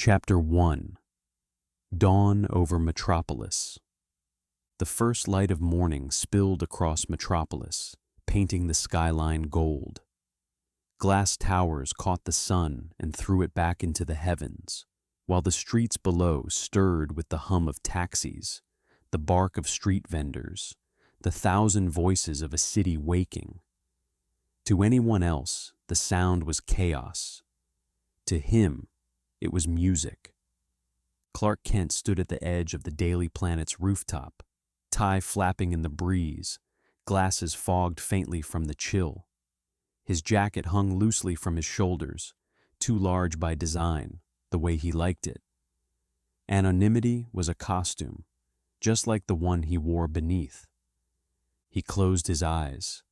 Chapter 1. Dawn over Metropolis. The first light of morning spilled across Metropolis, painting the skyline gold. Glass towers caught the sun and threw it back into the heavens, while the streets below stirred with the hum of taxis, the bark of street vendors, the thousand voices of a city waking. To anyone else, the sound was chaos. To him, it was music. Clark Kent stood at the edge of the Daily Planet's rooftop, tie flapping in the breeze, glasses fogged faintly from the chill. His jacket hung loosely from his shoulders, too large by design, the way he liked it. Anonymity was a costume, just like the one he wore beneath. He closed his eyes,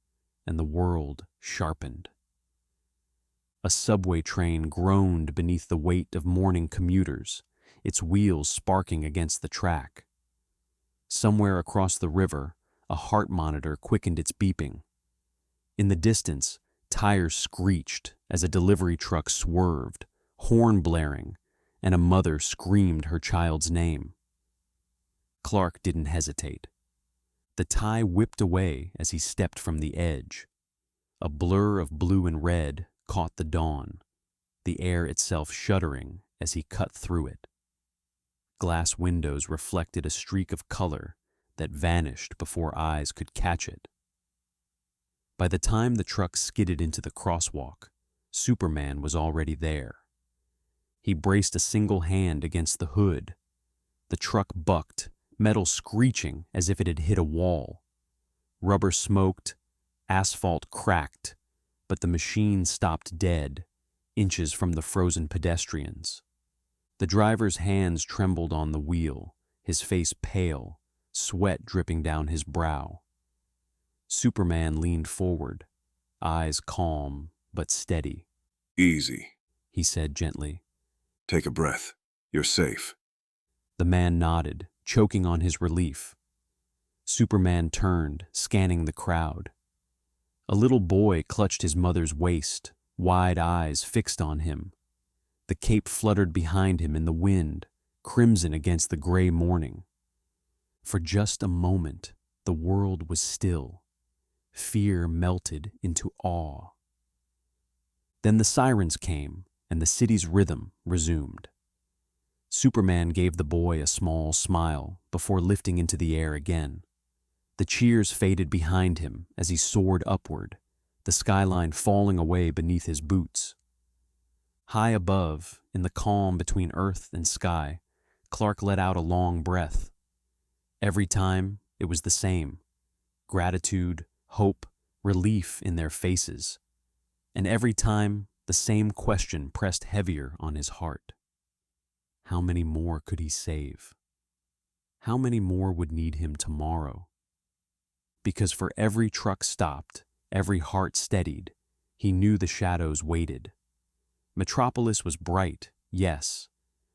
and the world sharpened. A subway train groaned beneath the weight of morning commuters, its wheels sparking against the track. Somewhere across the river, a heart monitor quickened its beeping. In the distance, tires screeched as a delivery truck swerved, horn blaring, and a mother screamed her child's name. Clark didn't hesitate. The tie whipped away as he stepped from the edge. A blur of blue and red caught the dawn, the air itself shuddering as he cut through it. Glass windows reflected a streak of color that vanished before eyes could catch it. By the time the truck skidded into the crosswalk, Superman was already there. He braced a single hand against the hood. The truck bucked, metal screeching as if it had hit a wall. Rubber smoked, asphalt cracked, but the machine stopped dead, inches from the frozen pedestrians. The driver's hands trembled on the wheel, his face pale, sweat dripping down his brow. Superman leaned forward, eyes calm but steady. "Easy," he said gently. "Take a breath. You're safe." The man nodded, choking on his relief. Superman turned, scanning the crowd. A little boy clutched his mother's waist, wide eyes fixed on him. The cape fluttered behind him in the wind, crimson against the gray morning. For just a moment, the world was still. Fear melted into awe. Then the sirens came, and the city's rhythm resumed. Superman gave the boy a small smile before lifting into the air again. The cheers faded behind him as he soared upward, the skyline falling away beneath his boots. High above, in the calm between earth and sky, Clark let out a long breath. Every time, it was the same. Gratitude, hope, relief in their faces. And every time, the same question pressed heavier on his heart. How many more could he save? How many more would need him tomorrow? Because for every truck stopped, every heart steadied, he knew the shadows waited. Metropolis was bright, yes,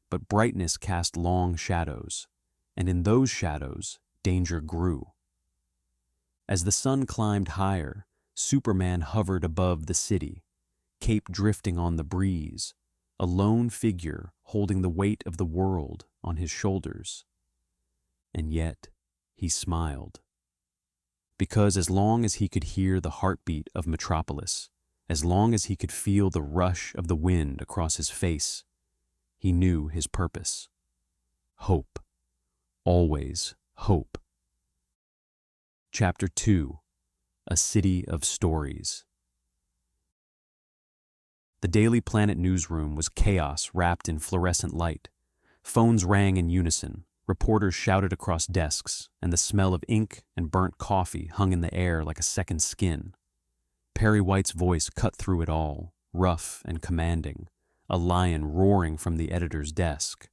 but brightness cast long shadows, and in those shadows, danger grew. As the sun climbed higher, Superman hovered above the city, cape drifting on the breeze, a lone figure holding the weight of the world on his shoulders. And yet, he smiled. Because as long as he could hear the heartbeat of Metropolis, as long as he could feel the rush of the wind across his face, he knew his purpose. Hope. Always hope. Chapter 2. A City of Stories. The Daily Planet newsroom was chaos wrapped in fluorescent light. Phones rang in unison. Reporters shouted across desks, and the smell of ink and burnt coffee hung in the air like a second skin. Perry White's voice cut through it all, rough and commanding, a lion roaring from the editor's desk.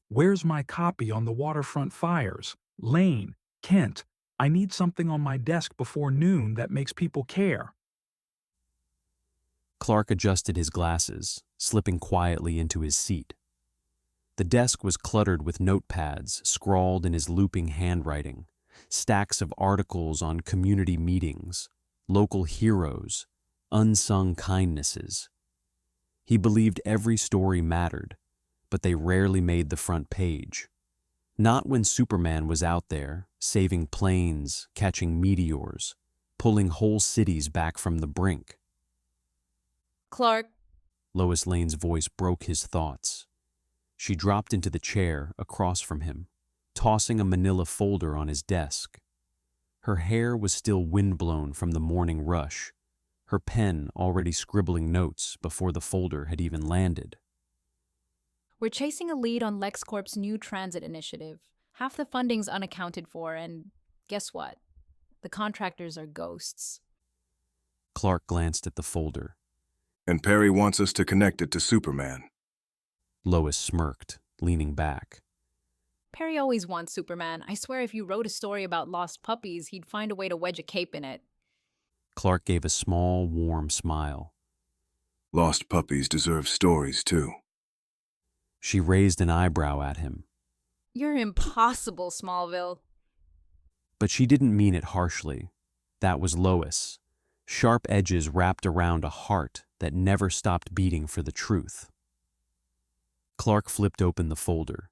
"Where's my copy on the waterfront fires? Lane, Kent, I need something on my desk before noon that makes people care." Clark adjusted his glasses, slipping quietly into his seat. The desk was cluttered with notepads scrawled in his looping handwriting, stacks of articles on community meetings, local heroes, unsung kindnesses. He believed every story mattered, but they rarely made the front page. Not when Superman was out there, saving planes, catching meteors, pulling whole cities back from the brink. Clark, Lois Lane's voice broke his thoughts. She dropped into the chair across from him, tossing a manila folder on his desk. Her hair was still windblown from the morning rush, her pen already scribbling notes before the folder had even landed. we're chasing a lead on LexCorp's new transit initiative. Half the funding's unaccounted for, and guess what? The contractors are ghosts. Clark glanced at the folder. And Perry wants us to connect it to Superman. Lois smirked, leaning back. Perry always wants Superman. I swear if you wrote a story about lost puppies, he'd find a way to wedge a cape in it. Clark gave a small, warm smile. Lost puppies deserve stories, too. She raised an eyebrow at him, You're impossible, Smallville. but she didn't mean it harshly. That was Lois, sharp edges wrapped around a heart that never stopped beating for the truth. Clark flipped open the folder.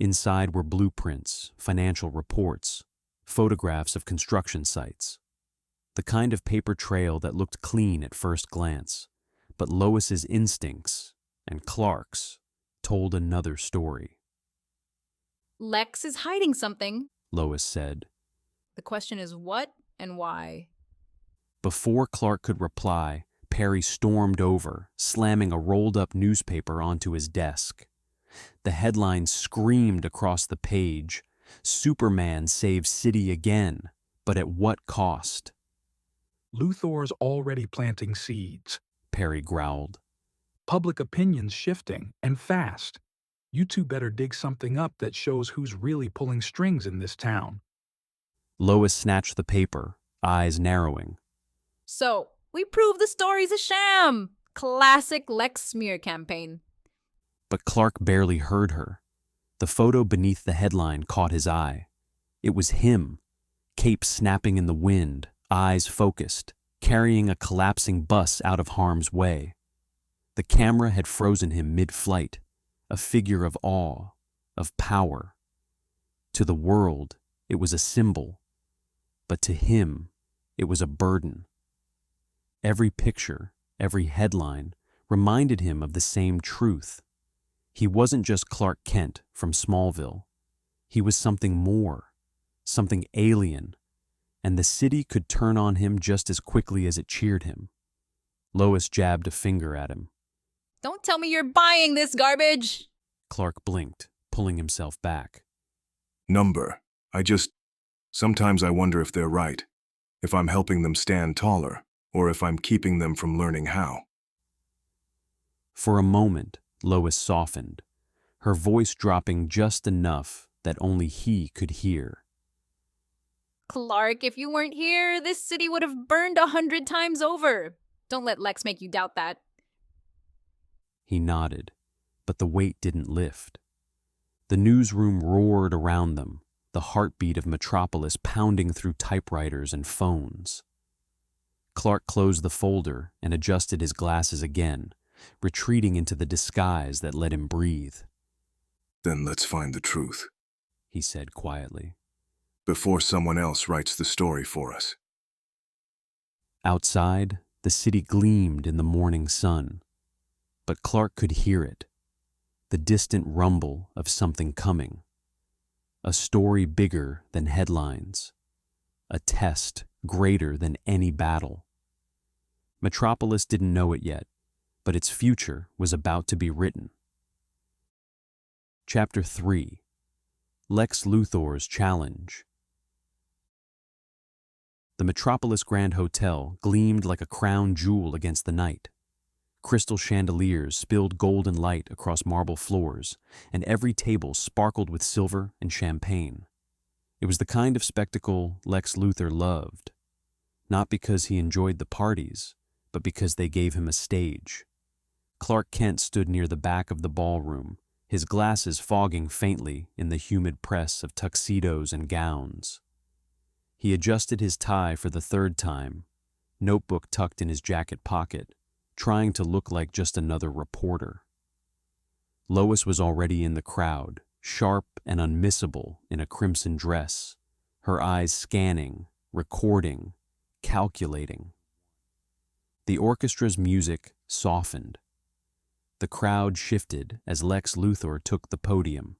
Inside were blueprints, financial reports, photographs of construction sites. The kind of paper trail that looked clean at first glance, but Lois's instincts, and Clark's, told another story. Lex is hiding something. Lois said. The question is what and why. Before Clark could reply, Perry stormed over, slamming a rolled-up newspaper onto his desk. The headline screamed across the page, "Superman saves city again, but at what cost?" Luthor's already planting seeds. Perry growled. Public opinion's shifting, and fast. You two better dig something up that shows who's really pulling strings in this town. Lois snatched the paper, eyes narrowing. So, we prove the story's a sham! Classic Lex smear campaign. But Clark barely heard her. The photo beneath the headline caught his eye. It was him, cape snapping in the wind, eyes focused, carrying a collapsing bus out of harm's way. The camera had frozen him mid-flight, a figure of awe, of power. To the world, it was a symbol, but to him, it was a burden. Every picture, every headline, reminded him of the same truth. He wasn't just Clark Kent from Smallville. He was something more, something alien, and the city could turn on him just as quickly as it cheered him. Lois jabbed a finger at him. Don't tell me you're buying this garbage! Clark blinked, pulling himself back. Number. Sometimes I wonder if they're right. If I'm helping them stand taller, or if I'm keeping them from learning how. For a moment, Lois softened, her voice dropping just enough that only he could hear. Clark, if you weren't here, this city would have burned 100 times over. Don't let Lex make you doubt that. He nodded, but the weight didn't lift. The newsroom roared around them, the heartbeat of Metropolis pounding through typewriters and phones. Clark closed the folder and adjusted his glasses again, retreating into the disguise that let him breathe. Then let's find the truth. He said quietly. Before someone else writes the story for us. Outside, the city gleamed in the morning sun, but Clark could hear it, the distant rumble of something coming. A story bigger than headlines, a test greater than any battle. Metropolis didn't know it yet, but its future was about to be written. Chapter 3. Lex Luthor's Challenge. The Metropolis Grand Hotel gleamed like a crown jewel against the night. Crystal chandeliers spilled golden light across marble floors, and every table sparkled with silver and champagne. It was the kind of spectacle Lex Luthor loved, not because he enjoyed the parties, but because they gave him a stage. Clark Kent stood near the back of the ballroom, his glasses fogging faintly in the humid press of tuxedos and gowns. He adjusted his tie for the third time, notebook tucked in his jacket pocket, trying to look like just another reporter. Lois was already in the crowd, sharp and unmissable in a crimson dress, her eyes scanning, recording, calculating. The orchestra's music softened. The crowd shifted as Lex Luthor took the podium.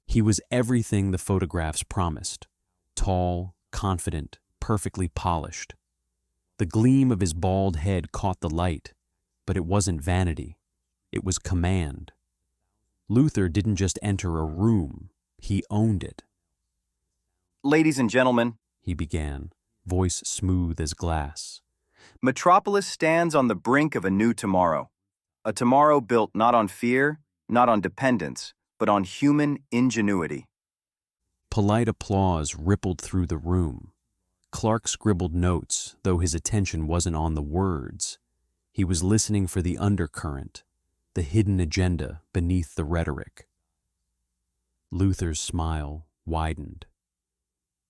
He was everything the photographs promised: tall, confident, perfectly polished. The gleam of his bald head caught the light, but it wasn't vanity. It was command. Luthor didn't just enter a room, he owned it. Ladies and gentlemen, He began, voice smooth as glass. Metropolis stands on the brink of a new tomorrow. A tomorrow built not on fear, not on dependence, but on human ingenuity. Polite applause rippled through the room. Clark scribbled notes, though his attention wasn't on the words. He was listening for the undercurrent, the hidden agenda beneath the rhetoric. Luthor's smile widened.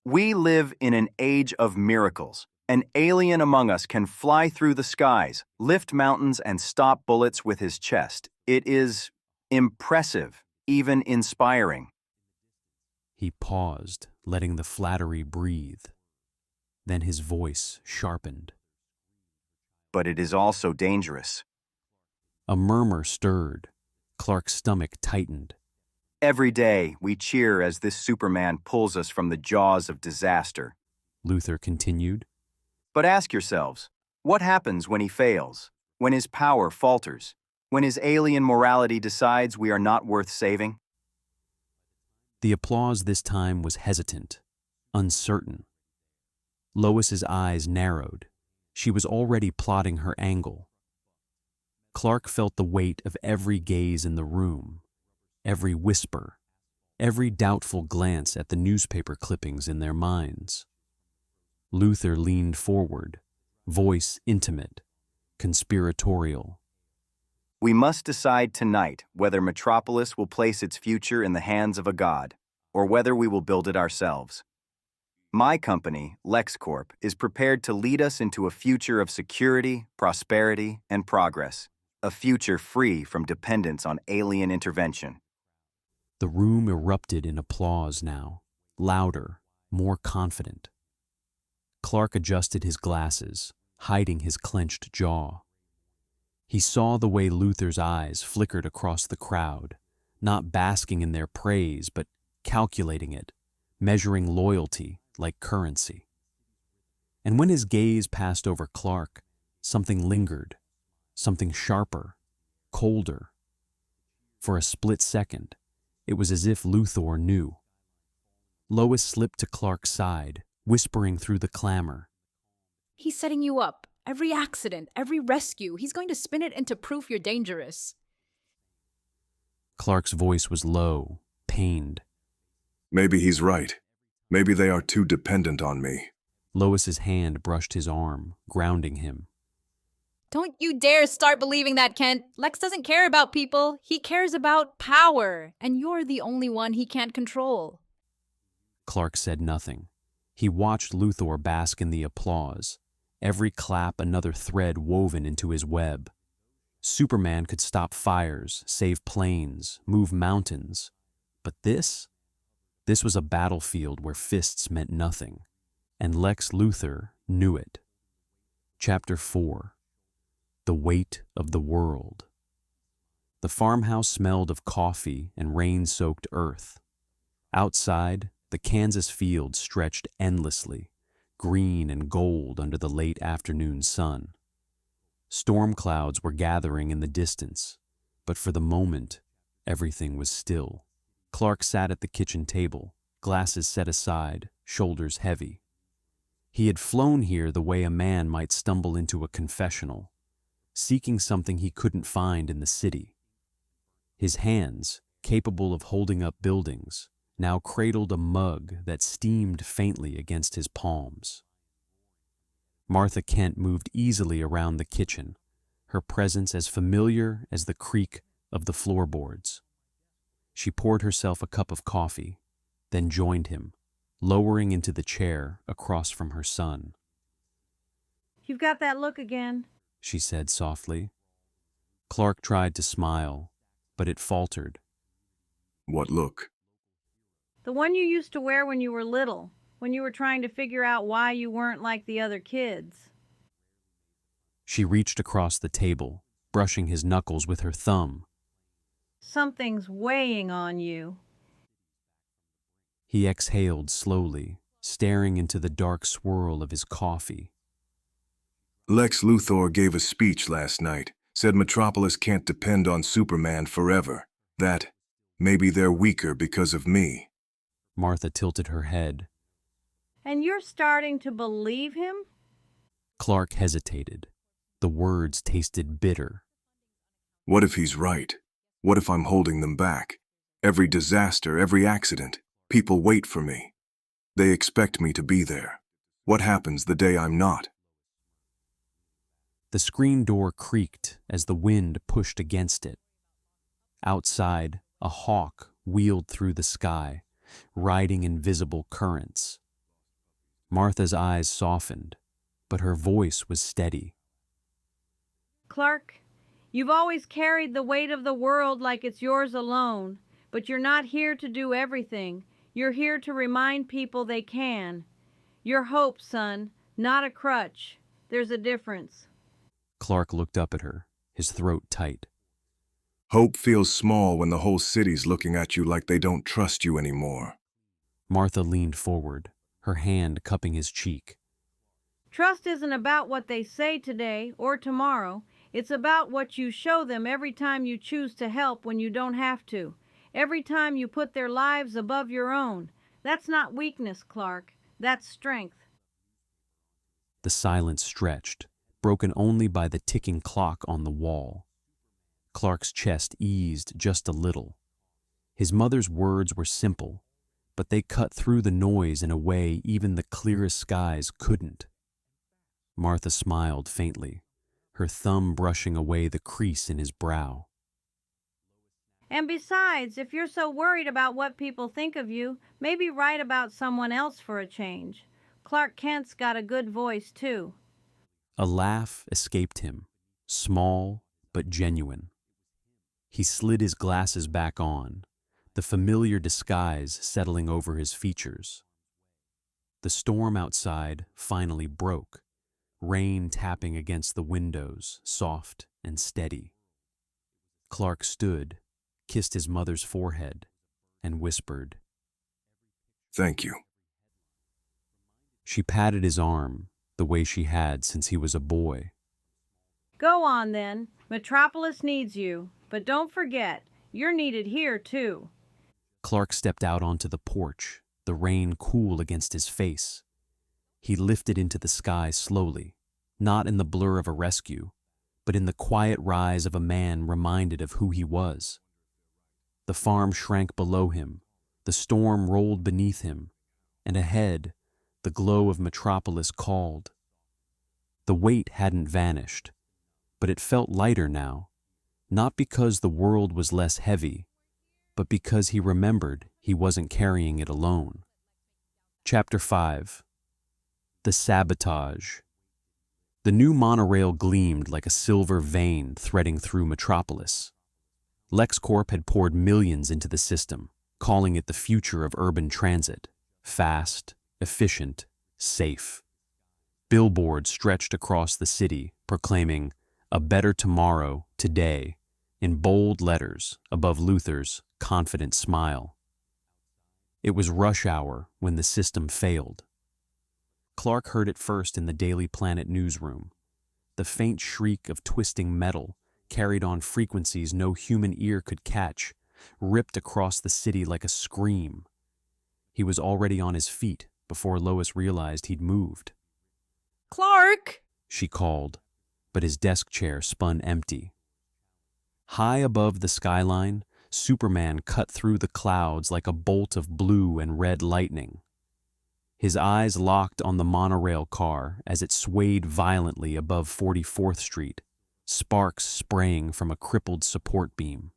We live in an age of miracles. An alien among us can fly through the skies, lift mountains, and stop bullets with his chest. It is impressive, even inspiring. He paused, letting the flattery breathe. Then his voice sharpened. But it is also dangerous. A murmur stirred. Clark's stomach tightened. Every day, we cheer as this Superman pulls us from the jaws of disaster. Luthor continued. But ask yourselves, what happens when he fails? When his power falters? When his alien morality decides we are not worth saving? The applause this time was hesitant, uncertain. Lois's eyes narrowed. She was already plotting her angle. Clark felt the weight of every gaze in the room, every whisper, every doubtful glance at the newspaper clippings in their minds. Luthor leaned forward, voice intimate, conspiratorial. We must decide tonight whether Metropolis will place its future in the hands of a god, or whether we will build it ourselves. My company, Lex Corp, is prepared to lead us into a future of security, prosperity, and progress, a future free from dependence on alien intervention. The room erupted in applause now, louder, more confident. Clark adjusted his glasses, hiding his clenched jaw. He saw the way Luthor's eyes flickered across the crowd, not basking in their praise, but calculating it, measuring loyalty like currency. And when his gaze passed over Clark, something lingered, something sharper, colder. For a split second, it was as if Luthor knew. Lois slipped to Clark's side, whispering through the clamor. He's setting you up. Every accident, every rescue, he's going to spin it into proof you're dangerous. Clark's voice was low, pained. Maybe he's right. Maybe they are too dependent on me. Lois's hand brushed his arm, grounding him. Don't you dare start believing that, Kent. Lex doesn't care about people. He cares about power, and you're the only one he can't control. Clark said nothing. He watched Luthor bask in the applause, every clap another thread woven into his web. Superman could stop fires, save planes, move mountains. But this was a battlefield where fists meant nothing, and Lex Luthor knew it. Chapter 4. The Weight of the World. The farmhouse smelled of coffee and rain-soaked earth. Outside, the Kansas fields stretched endlessly, green and gold under the late afternoon sun. Storm clouds were gathering in the distance, but for the moment, everything was still. Clark sat at the kitchen table, glasses set aside, shoulders heavy. He had flown here the way a man might stumble into a confessional, seeking something he couldn't find in the city. His hands, capable of holding up buildings, now cradled a mug that steamed faintly against his palms. Martha Kent moved easily around the kitchen, her presence as familiar as the creak of the floorboards. She poured herself a cup of coffee, then joined him, lowering into the chair across from her son. "You've got that look again," she said softly. Clark tried to smile, but it faltered. What look? The one you used to wear when you were little, when you were trying to figure out why you weren't like the other kids. She reached across the table, brushing his knuckles with her thumb. Something's weighing on you. He exhaled slowly, staring into the dark swirl of his coffee. Lex Luthor gave a speech last night, said Metropolis can't depend on Superman forever, that maybe they're weaker because of me. Martha tilted her head. And you're starting to believe him? Clark hesitated. The words tasted bitter. What if he's right? What if I'm holding them back? Every disaster, every accident, people wait for me. They expect me to be there. What happens the day I'm not? The screen door creaked as the wind pushed against it. Outside, a hawk wheeled through the sky, riding invisible currents. Martha's eyes softened, but her voice was steady. Clark, you've always carried the weight of the world like it's yours alone, but you're not here to do everything. You're here to remind people they can. You're hope, son, not a crutch. There's a difference. Clark looked up at her, his throat tight. Hope feels small when the whole city's looking at you like they don't trust you anymore. Martha leaned forward, her hand cupping his cheek. Trust isn't about what they say today or tomorrow. It's about what you show them every time you choose to help when you don't have to. Every time you put their lives above your own. That's not weakness, Clark. That's strength. The silence stretched, broken only by the ticking clock on the wall. Clark's chest eased just a little. His mother's words were simple, but they cut through the noise in a way even the clearest skies couldn't. Martha smiled faintly, her thumb brushing away the crease in his brow. And besides, if you're so worried about what people think of you, maybe write about someone else for a change. Clark Kent's got a good voice, too. A laugh escaped him, small but genuine. He slid his glasses back on, the familiar disguise settling over his features. The storm outside finally broke, rain tapping against the windows, soft and steady. Clark stood, kissed his mother's forehead, and whispered, Thank you. She patted his arm, the way she had since he was a boy. Go on, then. Metropolis needs you. But don't forget, you're needed here, too. Clark stepped out onto the porch, the rain cool against his face. He lifted into the sky slowly, not in the blur of a rescue, but in the quiet rise of a man reminded of who he was. The farm shrank below him, the storm rolled beneath him, and ahead, the glow of Metropolis called. The weight hadn't vanished, but it felt lighter now, not because the world was less heavy, but because he remembered he wasn't carrying it alone. Chapter 5. The Sabotage. The new monorail gleamed like a silver vein threading through Metropolis. LexCorp had poured millions into the system, calling it the future of urban transit. Fast, efficient, safe. Billboards stretched across the city, proclaiming, "A better tomorrow, today," in bold letters above Luthor's confident smile. It was rush hour when the system failed. Clark heard it first in the Daily Planet newsroom. The faint shriek of twisting metal, carried on frequencies no human ear could catch, ripped across the city like a scream. He was already on his feet before Lois realized he'd moved. Clark! She called, but his desk chair spun empty. High above the skyline, Superman cut through the clouds like a bolt of blue and red lightning. His eyes locked on the monorail car as it swayed violently above 44th Street, sparks spraying from a crippled support beam.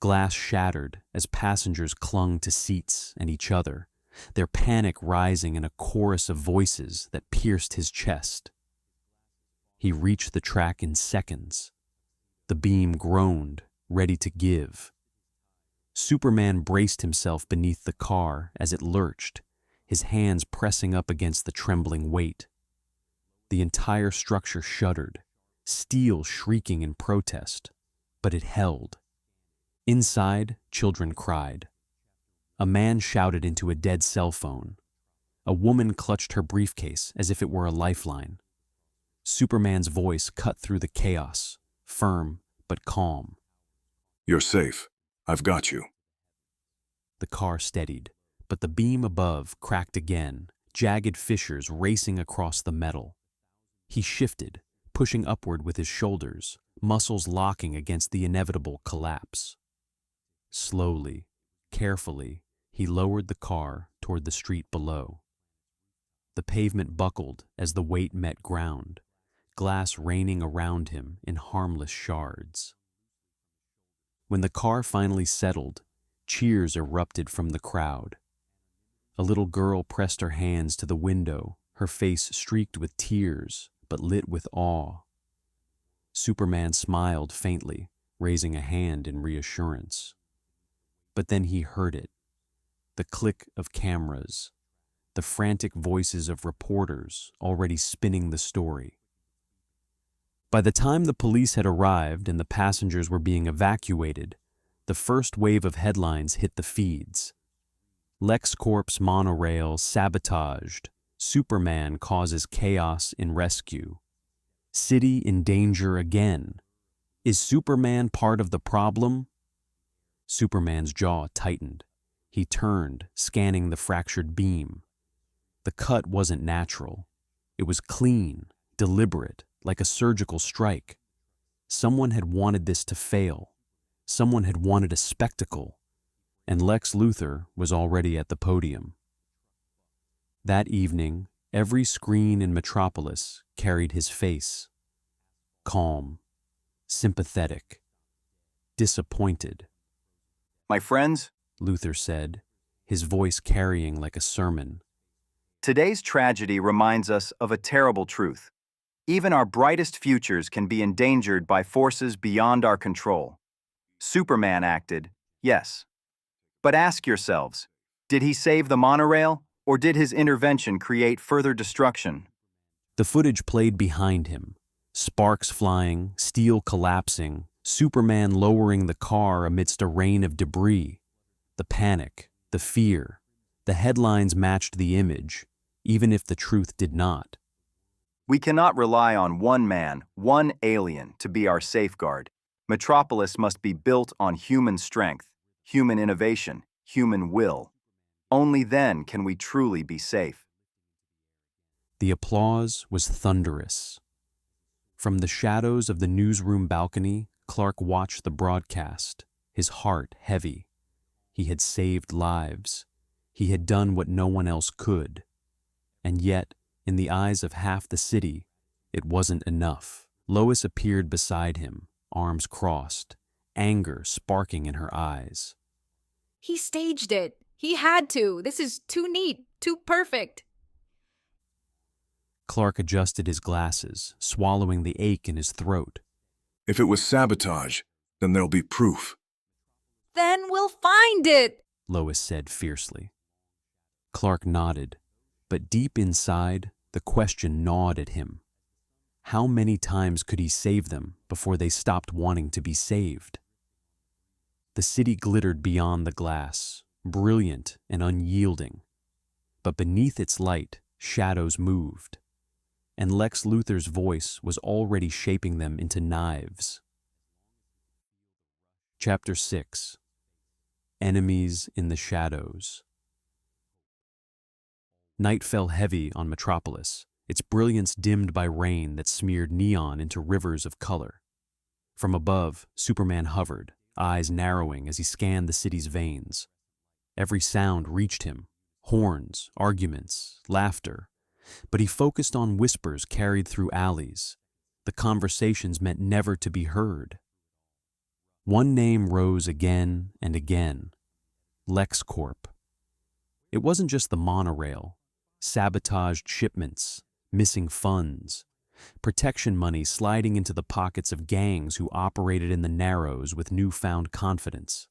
Glass shattered as passengers clung to seats and each other, their panic rising in a chorus of voices that pierced his chest. He reached the track in seconds. The beam groaned, ready to give. Superman braced himself beneath the car as it lurched, his hands pressing up against the trembling weight. The entire structure shuddered, steel shrieking in protest, but it held. Inside, children cried. A man shouted into a dead cell phone. A woman clutched her briefcase as if it were a lifeline. Superman's voice cut through the chaos, firm but calm. You're safe. I've got you. The car steadied, but the beam above cracked again, jagged fissures racing across the metal. He shifted, pushing upward with his shoulders, muscles locking against the inevitable collapse. Slowly, carefully, he lowered the car toward the street below. The pavement buckled as the weight met ground, glass raining around him in harmless shards. When the car finally settled, cheers erupted from the crowd. A little girl pressed her hands to the window, her face streaked with tears, but lit with awe. Superman smiled faintly, raising a hand in reassurance. But then he heard it, the click of cameras, the frantic voices of reporters already spinning the story. By the time the police had arrived and the passengers were being evacuated, the first wave of headlines hit the feeds. LexCorp's monorail sabotaged. Superman causes chaos in rescue. City in danger again. Is Superman part of the problem? Superman's jaw tightened. He turned, scanning the fractured beam. The cut wasn't natural. It was clean, deliberate, like a surgical strike. Someone had wanted this to fail. Someone had wanted a spectacle. And Lex Luthor was already at the podium. That evening, every screen in Metropolis carried his face. Calm, sympathetic, disappointed. My friends, Luthor said, his voice carrying like a sermon. today's tragedy reminds us of a terrible truth. Even our brightest futures can be endangered by forces beyond our control. Superman acted, yes. But ask yourselves, did he save the monorail, or did his intervention create further destruction? The footage played behind him, sparks flying, steel collapsing, Superman lowering the car amidst a rain of debris. The panic, the fear, the headlines matched the image, even if the truth did not. We cannot rely on one man, one alien, to be our safeguard. Metropolis must be built on human strength, human innovation, human will. Only then can we truly be safe. The applause was thunderous. From the shadows of the newsroom balcony, Clark watched the broadcast, his heart heavy. He had saved lives. He had done what no one else could. And yet, in the eyes of half the city, it wasn't enough. Lois appeared beside him, arms crossed, anger sparking in her eyes. He staged it. He had to. This is too neat, too perfect. Clark adjusted his glasses, swallowing the ache in his throat. If it was sabotage, then there'll be proof. Then we'll find it, Lois said fiercely. Clark nodded, but deep inside, the question gnawed at him. How many times could he save them before they stopped wanting to be saved? The city glittered beyond the glass, brilliant and unyielding. But beneath its light, shadows moved, and Lex Luthor's voice was already shaping them into knives. Chapter 6. Enemies in the Shadows. Night fell heavy on Metropolis, its brilliance dimmed by rain that smeared neon into rivers of color. From above, Superman hovered, eyes narrowing as he scanned the city's veins. Every sound reached him, horns, arguments, laughter, but he focused on whispers carried through alleys, the conversations meant never to be heard. One name rose again and again: LexCorp. It wasn't just the monorail, sabotaged shipments, missing funds, protection money sliding into the pockets of gangs who operated in the Narrows with newfound confidence.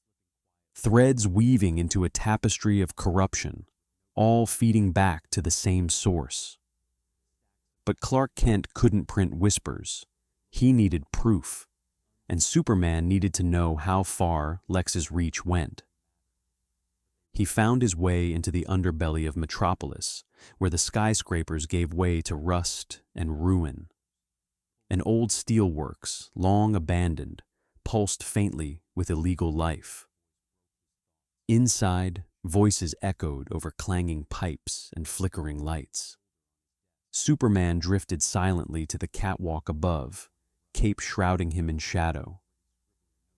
Threads weaving into a tapestry of corruption, all feeding back to the same source. But Clark Kent couldn't print whispers. He needed proof, and Superman needed to know how far Lex's reach went. He found his way into the underbelly of Metropolis, where the skyscrapers gave way to rust and ruin. An old steelworks, long abandoned, pulsed faintly with illegal life. Inside, voices echoed over clanging pipes and flickering lights. Superman drifted silently to the catwalk above, cape shrouding him in shadow.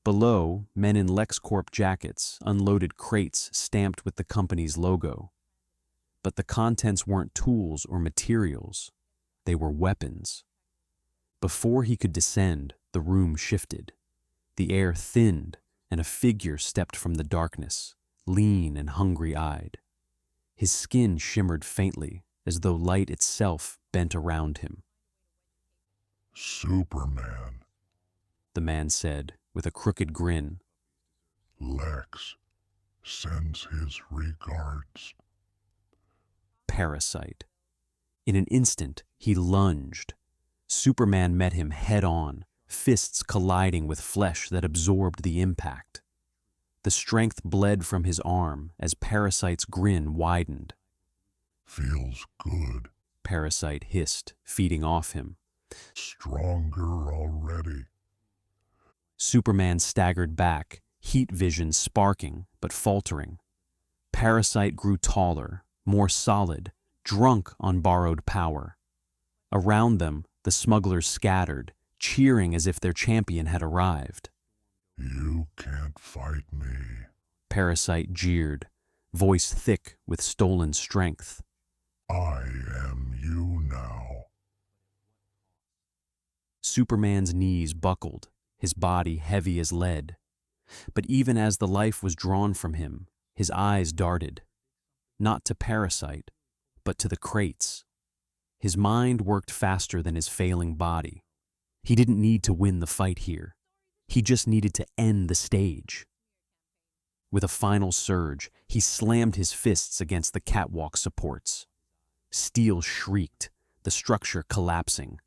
Below, men in LexCorp jackets unloaded crates stamped with the company's logo. But the contents weren't tools or materials, they were weapons. Before he could descend, the room shifted. The air thinned, and a figure stepped from the darkness, lean and hungry-eyed. His skin shimmered faintly, as though light itself bent around him. Superman, the man said, with a crooked grin. Lex sends his regards. Parasite. In an instant, he lunged. Superman met him head-on, fists colliding with flesh that absorbed the impact. The strength bled from his arm as Parasite's grin widened. Feels good. Parasite hissed, feeding off him. Stronger already. Superman staggered back, heat vision sparking but faltering. Parasite grew taller, more solid, drunk on borrowed power. Around them, the smugglers scattered, cheering as if their champion had arrived. You can't fight me. Parasite jeered, voice thick with stolen strength. I am you now. Superman's knees buckled, his body heavy as lead. But even as the life was drawn from him, his eyes darted. Not to Parasite, but to the crates. His mind worked faster than his failing body. He didn't need to win the fight here. He just needed to end the stage. With a final surge, he slammed his fists against the catwalk supports. Steel shrieked, the structure collapsing.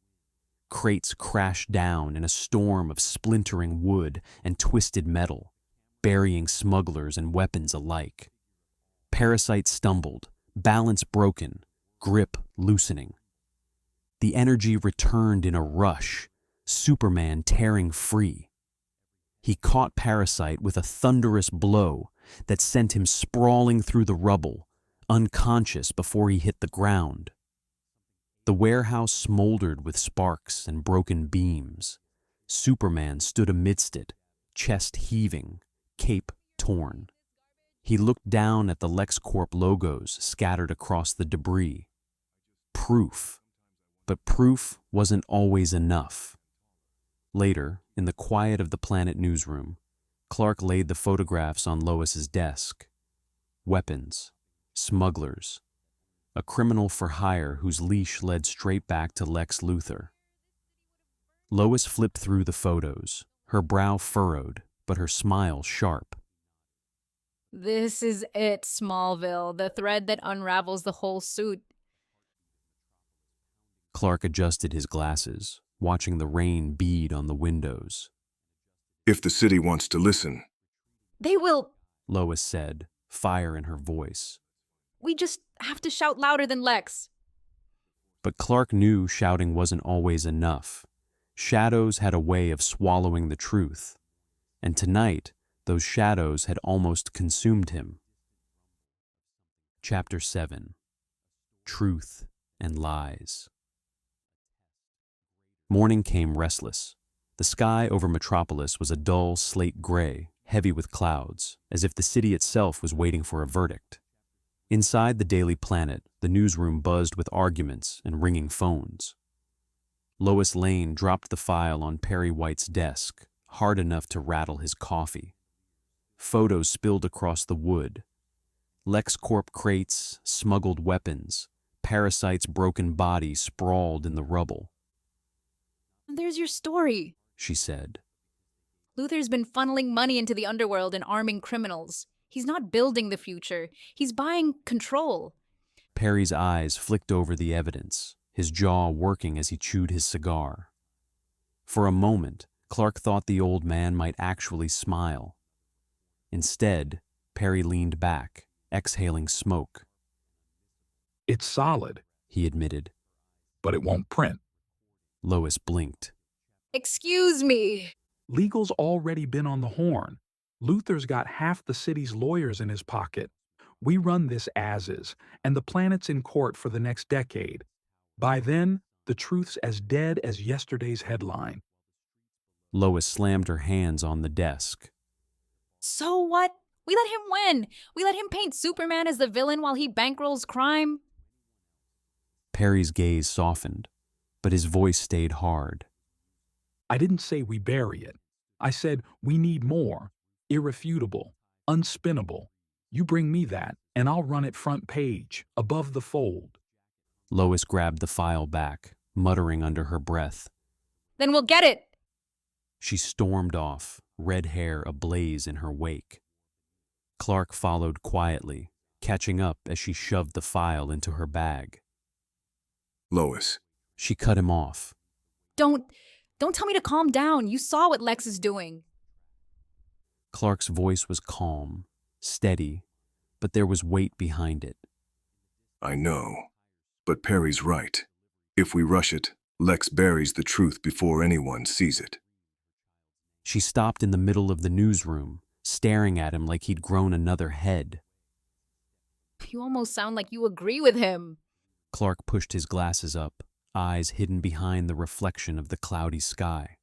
Crates crashed down in a storm of splintering wood and twisted metal, burying smugglers and weapons alike. Parasite stumbled, balance broken, grip loosening. The energy returned in a rush, Superman tearing free. He caught Parasite with a thunderous blow that sent him sprawling through the rubble, unconscious before he hit the ground. The warehouse smoldered with sparks and broken beams. Superman stood amidst it, chest heaving, cape torn. He looked down at the LexCorp logos scattered across the debris. Proof. But proof wasn't always enough. Later, in the quiet of the Planet newsroom, Clark laid the photographs on Lois's desk. Weapons, smugglers, a criminal for hire whose leash led straight back to Lex Luthor. Lois flipped through the photos, her brow furrowed, but her smile sharp. This is it, Smallville, the thread that unravels the whole suit. Clark adjusted his glasses, watching the rain bead on the windows. If the city wants to listen, They will. Lois said, fire in her voice. We just have to shout louder than Lex. But Clark knew shouting wasn't always enough. Shadows had a way of swallowing the truth. And tonight, those shadows had almost consumed him. Chapter 7. Truth and Lies. Morning came restless. The sky over Metropolis was a dull slate gray, heavy with clouds, as if the city itself was waiting for a verdict. Inside the Daily Planet, the newsroom buzzed with arguments and ringing phones. Lois Lane dropped the file on Perry White's desk, hard enough to rattle his coffee. Photos spilled across the wood. LexCorp crates, smuggled weapons, Parasite's broken body sprawled in the rubble. There's your story, she said. Luthor's been funneling money into the underworld and arming criminals. He's not building the future. He's buying control. Perry's eyes flicked over the evidence, his jaw working as he chewed his cigar. For a moment, Clark thought the old man might actually smile. Instead, Perry leaned back, exhaling smoke. It's solid, He admitted. but it won't print. Lois blinked. Excuse me. Legal's already been on the horn. Luthor's got half the city's lawyers in his pocket. We run this as is, and the planet's in court for the next decade. By then, the truth's as dead as yesterday's headline. Lois slammed her hands on the desk. So what? We let him win. We let him paint Superman as the villain while he bankrolls crime. Perry's gaze softened, but his voice stayed hard. I didn't say we bury it. I said we need more. Irrefutable, unspinnable. You bring me that, and I'll run it front page, above the fold. Lois grabbed the file back, muttering under her breath. Then we'll get it. She stormed off, red hair ablaze in her wake. Clark followed quietly, catching up as she shoved the file into her bag. Lois, She cut him off. Don't tell me to calm down. You saw what Lex is doing. Clark's voice was calm, steady, but there was weight behind it. I know. But Perry's right. If we rush it, Lex buries the truth before anyone sees it. She stopped in the middle of the newsroom, staring at him like he'd grown another head. You almost sound like you agree with him. Clark pushed his glasses up, eyes hidden behind the reflection of the cloudy sky.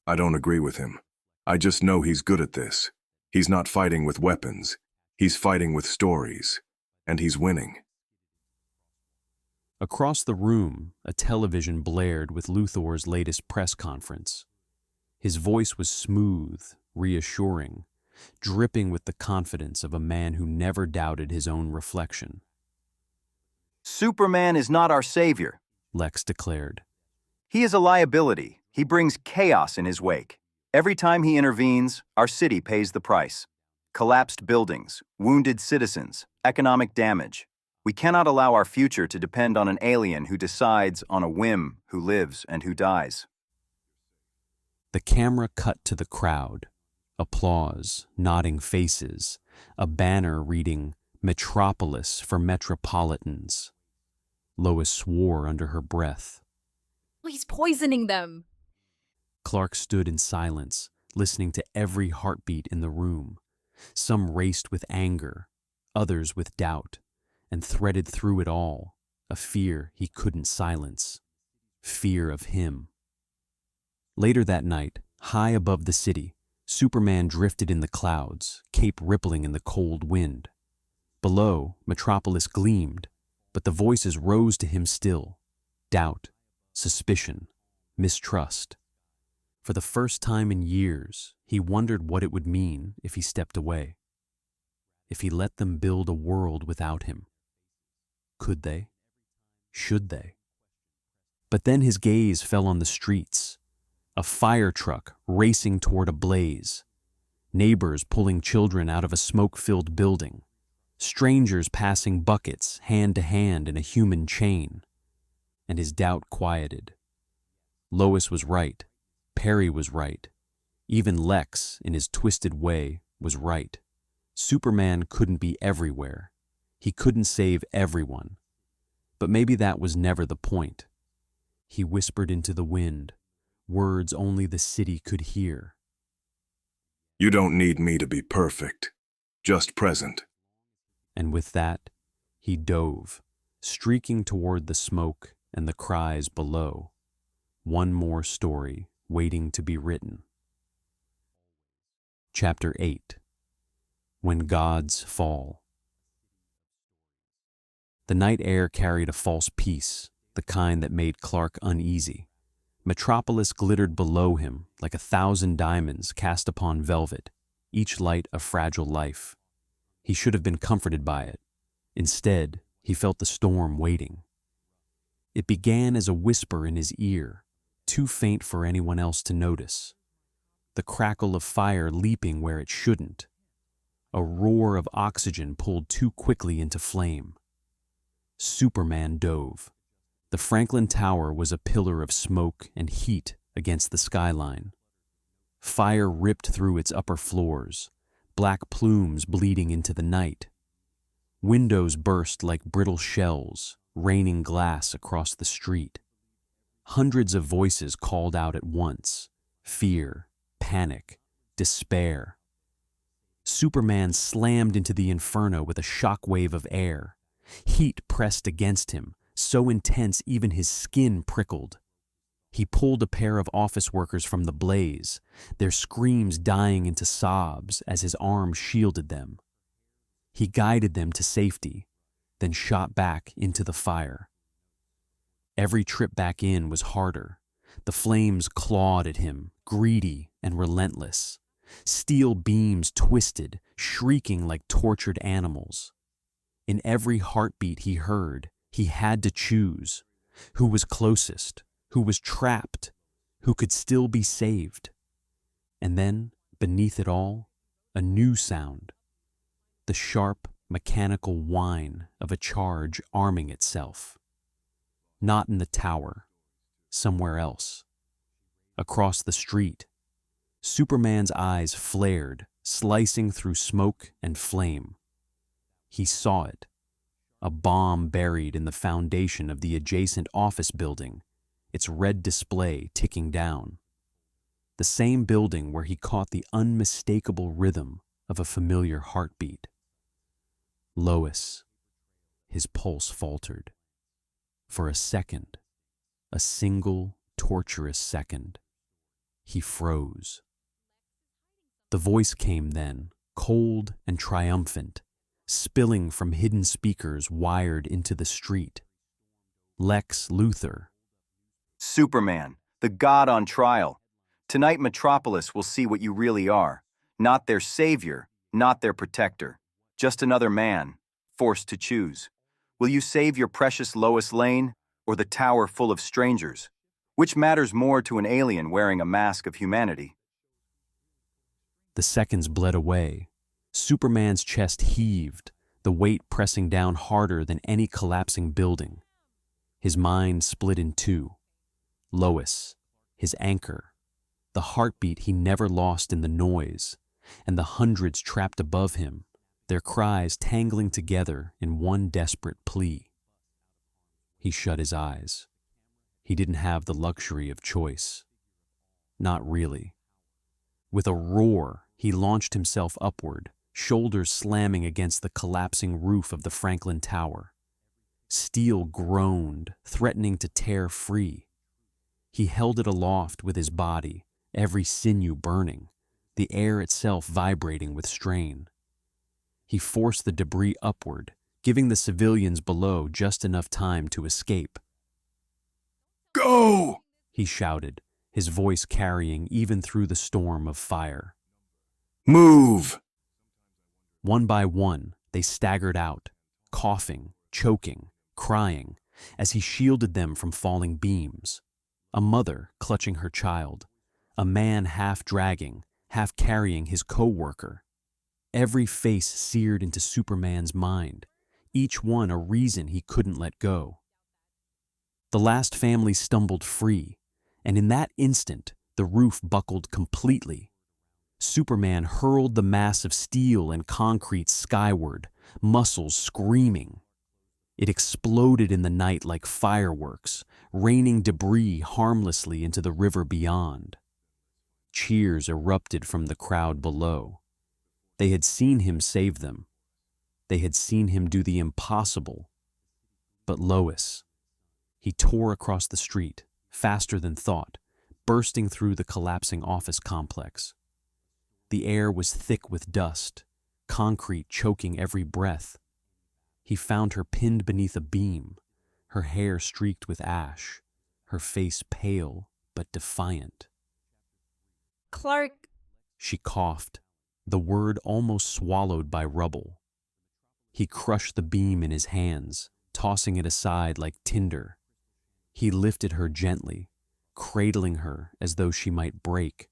I don't agree with him. I just know he's good at this. He's not fighting with weapons. He's fighting with stories. And he's winning. Across the room, a television blared with Luthor's latest press conference. His voice was smooth, reassuring, dripping with the confidence of a man who never doubted his own reflection. Superman is not our savior. Lex declared. He is a liability. He brings chaos in his wake. Every time he intervenes, our city pays the price. Collapsed buildings, wounded citizens, economic damage. We cannot allow our future to depend on an alien who decides on a whim who lives and who dies. The camera cut to the crowd. Applause, nodding faces, a banner reading Metropolis for Metropolitans. Lois swore under her breath. He's poisoning them. Clark stood in silence, listening to every heartbeat in the room. Some raced with anger, others with doubt, and threaded through it all, a fear he couldn't silence. Fear of him. Later that night, high above the city, Superman drifted in the clouds, cape rippling in the cold wind. Below, Metropolis gleamed, but the voices rose to him still. Doubt, suspicion, mistrust. For the first time in years, he wondered what it would mean if he stepped away. If he let them build a world without him. Could they? Should they? But then his gaze fell on the streets. A fire truck racing toward a blaze. Neighbors pulling children out of a smoke-filled building. Strangers passing buckets hand to hand in a human chain. And his doubt quieted. Lois was right. Perry was right. Even Lex, in his twisted way, was right. Superman couldn't be everywhere. He couldn't save everyone. But maybe that was never the point. He whispered into the wind, words only the city could hear. You don't need me to be perfect. Just present. And with that, he dove, streaking toward the smoke and the cries below. One more story waiting to be written. Chapter 8. When Gods Fall. The night air carried a false peace, the kind that made Clark uneasy. Metropolis glittered below him like 1,000 diamonds cast upon velvet, each light a fragile life. He should have been comforted by it. Instead, he felt the storm waiting. It began as a whisper in his ear, too faint for anyone else to notice. The crackle of fire leaping where it shouldn't. A roar of oxygen pulled too quickly into flame. Superman dove. The Franklin Tower was a pillar of smoke and heat against the skyline. Fire ripped through its upper floors, black plumes bleeding into the night. Windows burst like brittle shells, raining glass across the street. Hundreds of voices called out at once: fear, panic, despair. Superman slammed into the inferno with a shockwave of air. Heat pressed against him, so intense even his skin prickled. He pulled a pair of office workers from the blaze, their screams dying into sobs as his arm shielded them. He guided them to safety, then shot back into the fire. Every trip back in was harder. The flames clawed at him, greedy and relentless. Steel beams twisted, shrieking like tortured animals. In every heartbeat he heard, he had to choose who was closest, who was trapped, who could still be saved. And then, beneath it all, a new sound. The sharp, mechanical whine of a charge arming itself. Not in the tower, somewhere else. Across the street, Superman's eyes flared, slicing through smoke and flame. He saw it, a bomb buried in the foundation of the adjacent office building, its red display ticking down. The same building where he caught the unmistakable rhythm of a familiar heartbeat. Lois. His pulse faltered. For a second, a single torturous second, he froze. The voice came then, cold and triumphant, spilling from hidden speakers wired into the street. Lex Luthor. Superman, the god on trial. Tonight Metropolis will see what you really are. Not their savior, not their protector. Just another man, forced to choose. Will you save your precious Lois Lane, or the tower full of strangers? Which matters more to an alien wearing a mask of humanity? The seconds bled away. Superman's chest heaved, the weight pressing down harder than any collapsing building. His mind split in two. Lois, his anchor, the heartbeat he never lost in the noise, and the hundreds trapped above him, their cries tangling together in one desperate plea. He shut his eyes. He didn't have the luxury of choice. Not really. With a roar, he launched himself upward, shoulders slamming against the collapsing roof of the Franklin Tower. Steel groaned, threatening to tear free. He held it aloft with his body, every sinew burning, the air itself vibrating with strain. He forced the debris upward, giving the civilians below just enough time to escape. Go! He shouted, his voice carrying even through the storm of fire. Move! One by one, they staggered out, coughing, choking, crying, as he shielded them from falling beams. A mother clutching her child, a man half dragging, half carrying his co-worker. Every face seared into Superman's mind, each one a reason he couldn't let go. The last family stumbled free, and in that instant, the roof buckled completely. Superman hurled the mass of steel and concrete skyward, muscles screaming. It exploded in the night like fireworks, raining debris harmlessly into the river beyond. Cheers erupted from the crowd below. They had seen him save them. They had seen him do the impossible. But Lois, he tore across the street, faster than thought, bursting through the collapsing office complex. The air was thick with dust, concrete choking every breath. He found her pinned beneath a beam, her hair streaked with ash, her face pale but defiant. Clark, She coughed, the word almost swallowed by rubble. He crushed the beam in his hands, tossing it aside like tinder. He lifted her gently, cradling her as though she might break.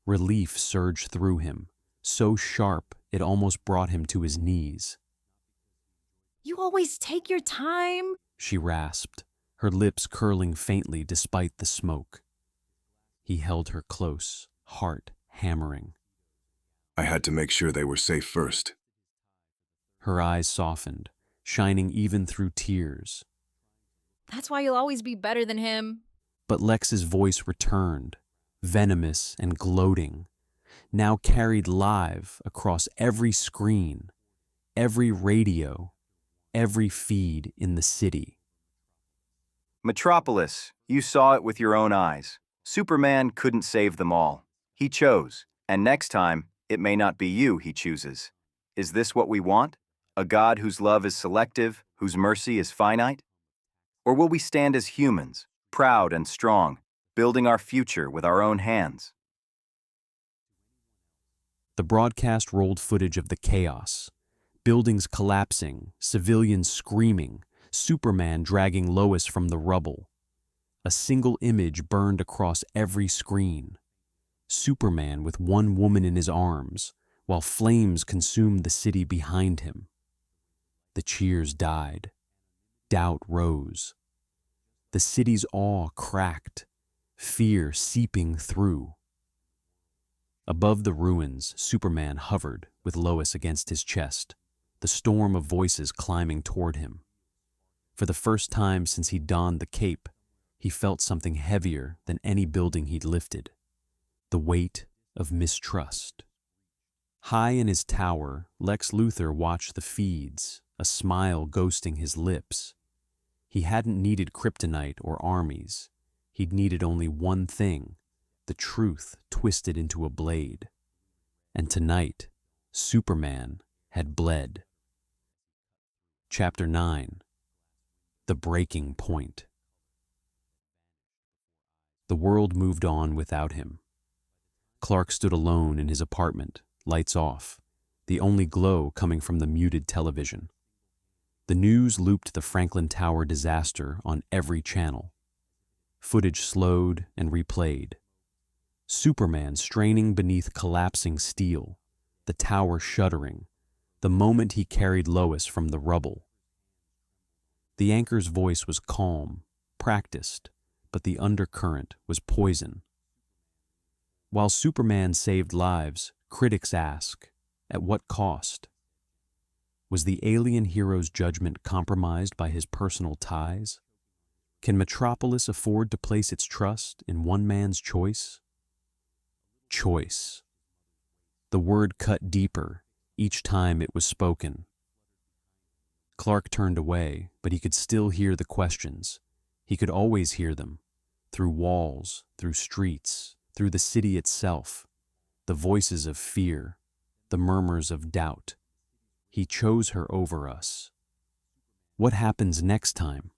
Relief surged through him, so sharp it almost brought him to his knees. You always take your time. She rasped, her lips curling faintly despite the smoke. He held her close, heart hammering. I had to make sure they were safe first. Her eyes softened, shining even through tears. That's why you'll always be better than him. But Lex's voice returned, venomous and gloating, now carried live across every screen, every radio, every feed in the city. Metropolis, you saw it with your own eyes. Superman couldn't save them all. He chose, and next time, it may not be you he chooses. Is this what we want? A God whose love is selective, whose mercy is finite? Or will we stand as humans, proud and strong, building our future with our own hands? The broadcast rolled footage of the chaos. Buildings collapsing, civilians screaming, Superman dragging Lois from the rubble. A single image burned across every screen. Superman with one woman in his arms, while flames consumed the city behind him. The cheers died. Doubt rose. The city's awe cracked, fear seeping through. Above the ruins, Superman hovered with Lois against his chest, the storm of voices climbing toward him. For the first time since he donned the cape, he felt something heavier than any building he'd lifted. The weight of mistrust. High in his tower, Lex Luthor watched the feeds, a smile ghosting his lips. He hadn't needed Kryptonite or armies. He'd needed only one thing, the truth twisted into a blade. And tonight, Superman had bled. Chapter 9. The Breaking Point. The world moved on without him. Clark stood alone in his apartment, lights off, the only glow coming from the muted television. The news looped the Franklin Tower disaster on every channel. Footage slowed and replayed. Superman straining beneath collapsing steel, the tower shuddering, the moment he carried Lois from the rubble. The anchor's voice was calm, practiced, but the undercurrent was poison. While Superman saved lives, critics ask, at what cost? Was the alien hero's judgment compromised by his personal ties? Can Metropolis afford to place its trust in one man's choice? Choice. The word cut deeper each time it was spoken. Clark turned away, but he could still hear the questions. He could always hear them, through walls, through streets, through the city itself, the voices of fear, the murmurs of doubt. He chose her over us. What happens next time?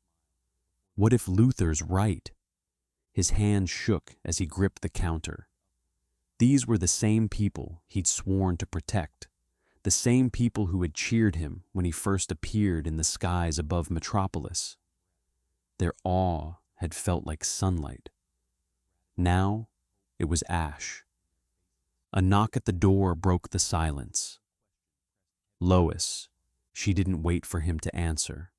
What if Luthor's right? His hand shook as he gripped the counter. These were the same people he'd sworn to protect, the same people who had cheered him when he first appeared in the skies above Metropolis. Their awe had felt like sunlight. Now it was ash. A knock at the door broke the silence. Lois. She didn't wait for him to answer.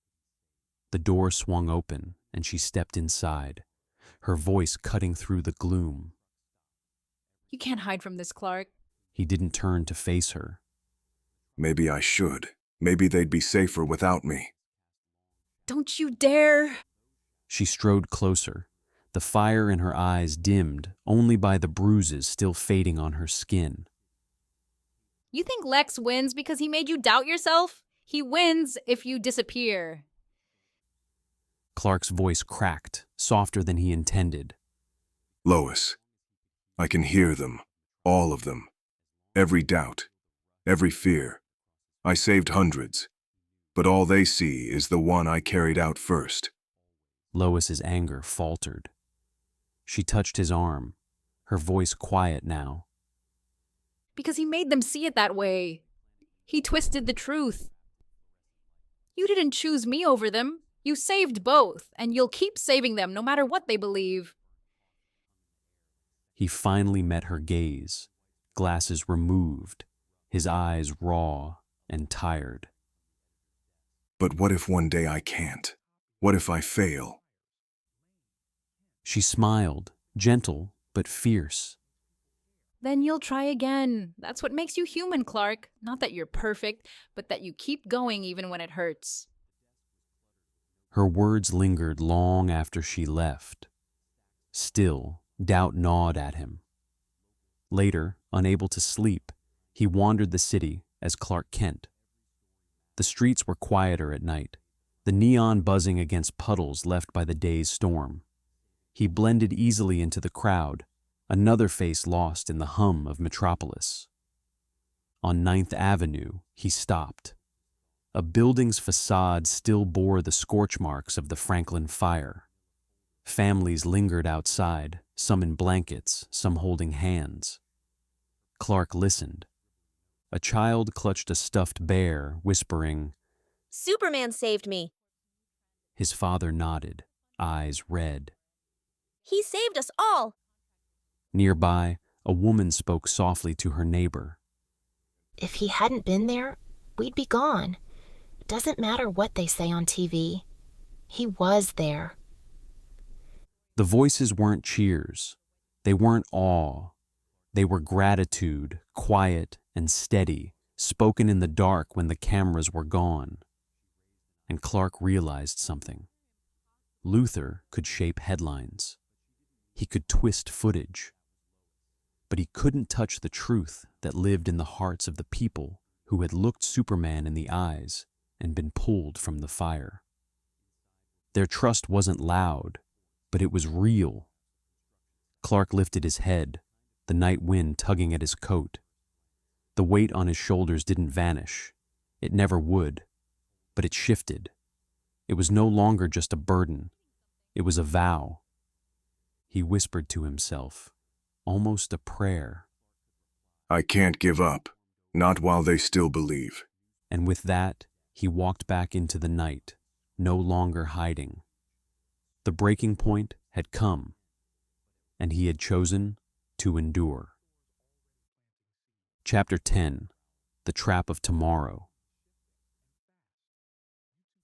The door swung open and she stepped inside, her voice cutting through the gloom. You can't hide from this, Clark. He didn't turn to face her. Maybe I should. Maybe they'd be safer without me. Don't you dare! She strode closer, the fire in her eyes dimmed only by the bruises still fading on her skin. You think Lex wins because he made you doubt yourself? He wins if you disappear. Clark's voice cracked, softer than he intended. Lois, I can hear them, all of them. Every doubt, every fear. I saved hundreds, but all they see is the one I carried out first. Lois's anger faltered. She touched his arm, her voice quiet now. Because he made them see it that way. He twisted the truth. You didn't choose me over them. You saved both, and you'll keep saving them no matter what they believe. He finally met her gaze, glasses removed, his eyes raw and tired. But what if one day I can't? What if I fail? She smiled, gentle but fierce. Then you'll try again. That's what makes you human, Clark. Not that you're perfect, but that you keep going even when it hurts. Her words lingered long after she left. Still, doubt gnawed at him. Later, unable to sleep, he wandered the city as Clark Kent. The streets were quieter at night, the neon buzzing against puddles left by the day's storm. He blended easily into the crowd, another face lost in the hum of Metropolis. On 9th Avenue, he stopped. A building's facade still bore the scorch marks of the Franklin fire. Families lingered outside, some in blankets, some holding hands. Clark listened. A child clutched a stuffed bear, whispering, "Superman saved me. His father nodded, eyes red. He saved us all." Nearby, a woman spoke softly to her neighbor. "If he hadn't been there, we'd be gone. Doesn't matter what they say on TV. He was there." The voices weren't cheers. They weren't awe. They were gratitude, quiet and steady, spoken in the dark when the cameras were gone. And Clark realized something. Luthor could shape headlines. He could twist footage. But he couldn't touch the truth that lived in the hearts of the people who had looked Superman in the eyes and been pulled from the fire. Their trust wasn't loud, but it was real. Clark lifted his head, the night wind tugging at his coat. The weight on his shoulders didn't vanish. It never would. But it shifted. It was no longer just a burden. It was a vow. He whispered to himself, almost a prayer. I can't give up, not while they still believe. And with that, he walked back into the night, no longer hiding. The breaking point had come, and he had chosen to endure. Chapter 10: The Trap of Tomorrow.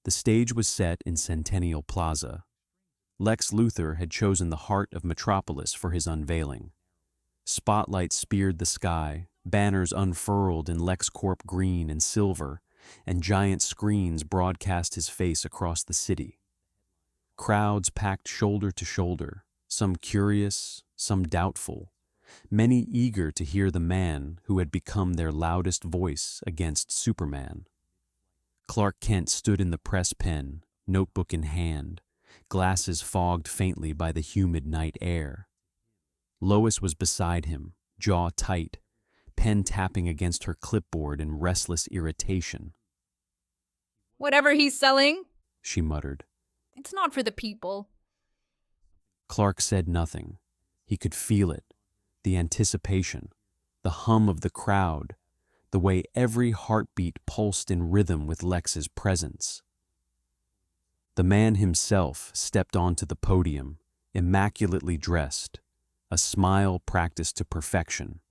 The stage was set in Centennial Plaza. Lex Luthor had chosen the heart of Metropolis for his unveiling. Spotlights speared the sky, banners unfurled in LexCorp green and silver, and giant screens broadcast his face across the city. Crowds packed shoulder to shoulder, some curious, some doubtful, many eager to hear the man who had become their loudest voice against Superman. Clark Kent stood in the press pen, notebook in hand, glasses fogged faintly by the humid night air. Lois was beside him, jaw tight, pen tapping against her clipboard in restless irritation. Whatever he's selling, She muttered. it's not for the people. Clark said nothing. He could feel it, the anticipation, the hum of the crowd, the way every heartbeat pulsed in rhythm with Lex's presence. The man himself stepped onto the podium, immaculately dressed, a smile practiced to perfection.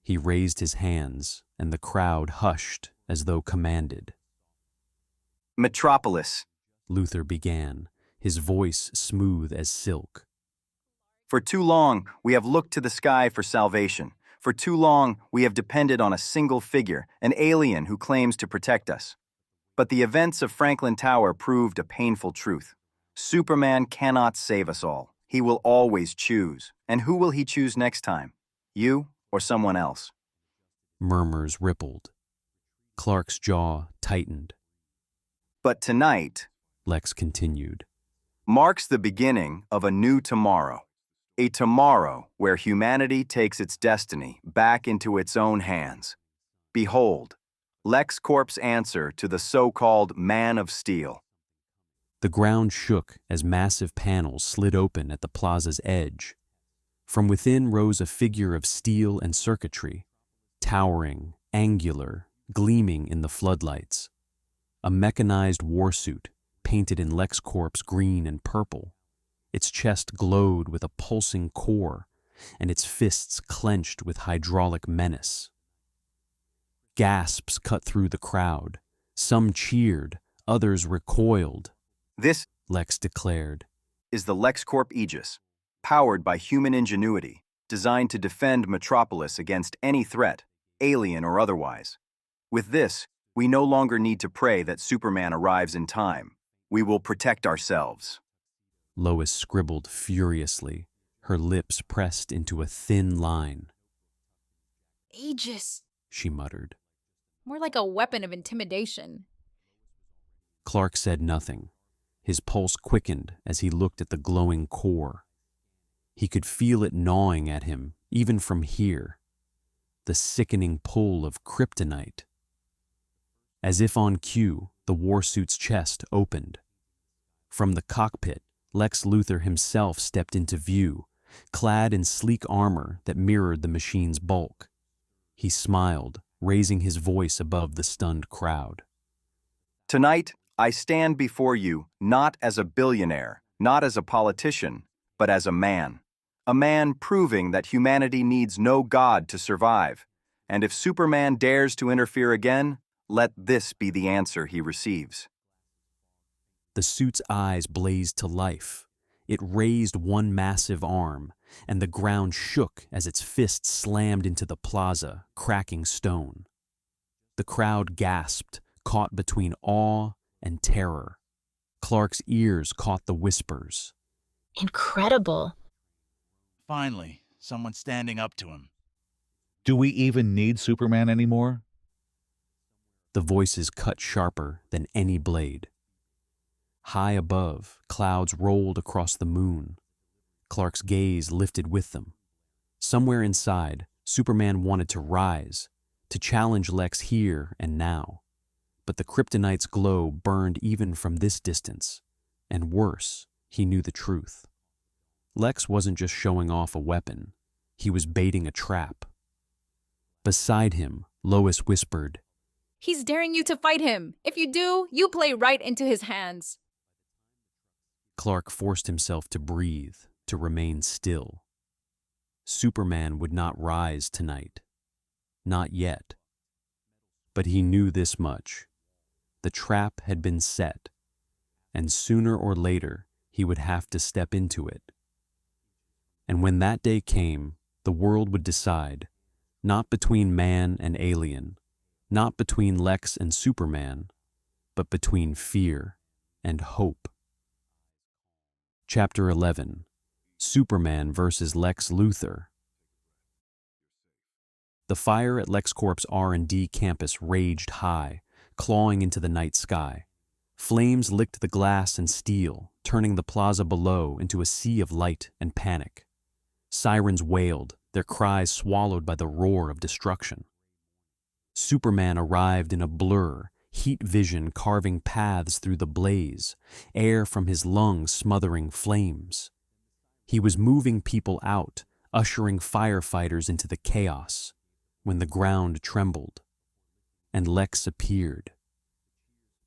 He raised his hands, and the crowd hushed as though commanded. Metropolis. Luthor began, his voice smooth as silk. For too long, we have looked to the sky for salvation. For too long, we have depended on a single figure, an alien who claims to protect us. But the events of Franklin Tower proved a painful truth. Superman cannot save us all. He will always choose. And who will he choose next time? You or someone else? Murmurs rippled. Clark's jaw tightened. But tonight, Lex continued. marks the beginning of a new tomorrow. A tomorrow where humanity takes its destiny back into its own hands. Behold, LexCorp's answer to the so-called Man of Steel. The ground shook as massive panels slid open at the plaza's edge. From within rose a figure of steel and circuitry, towering, angular, gleaming in the floodlights. A mechanized warsuit, painted in LexCorp's green and purple. Its chest glowed with a pulsing core, and its fists clenched with hydraulic menace. Gasps cut through the crowd. Some cheered, others recoiled. This Lex declared. is the LexCorp Aegis, powered by human ingenuity, designed to defend Metropolis against any threat, alien or otherwise. With this, we no longer need to pray that Superman arrives in time. We will protect ourselves. Lois scribbled furiously, her lips pressed into a thin line. Aegis. She muttered. More like a weapon of intimidation. Clark said nothing. His pulse quickened as he looked at the glowing core. He could feel it gnawing at him, even from here. The sickening pull of Kryptonite. As if on cue, the warsuit's chest opened. From the cockpit, Lex Luthor himself stepped into view, clad in sleek armor that mirrored the machine's bulk. He smiled, raising his voice above the stunned crowd. Tonight, I stand before you not as a billionaire, not as a politician, but as a man. A man proving that humanity needs no God to survive. And if Superman dares to interfere again, let this be the answer he receives. The suit's eyes blazed to life. It raised one massive arm, and the ground shook as its fist slammed into the plaza, cracking stone. The crowd gasped, caught between awe and terror. Clark's ears caught the whispers. Incredible. Finally, someone standing up to him. Do we even need Superman anymore? The voices cut sharper than any blade. High above, clouds rolled across the moon. Clark's gaze lifted with them. Somewhere inside, Superman wanted to rise, to challenge Lex here and now. But the Kryptonite's glow burned even from this distance. And worse, he knew the truth. Lex wasn't just showing off a weapon. He was baiting a trap. Beside him, Lois whispered, He's daring you to fight him. If you do, you play right into his hands. Clark forced himself to breathe, to remain still. Superman would not rise tonight. Not yet. But he knew this much. The trap had been set, and sooner or later he would have to step into it. And when that day came, the world would decide, not between man and alien, not between Lex and Superman, but between fear and hope. Chapter 11. Superman versus Lex Luthor. The fire at LexCorp's R&D campus raged high, clawing into the night sky. Flames licked the glass and steel, turning the plaza below into a sea of light and panic. Sirens wailed, their cries swallowed by the roar of destruction. Superman arrived in a blur, heat vision carving paths through the blaze, air from his lungs smothering flames. He was moving people out, ushering firefighters into the chaos, when the ground trembled, and Lex appeared.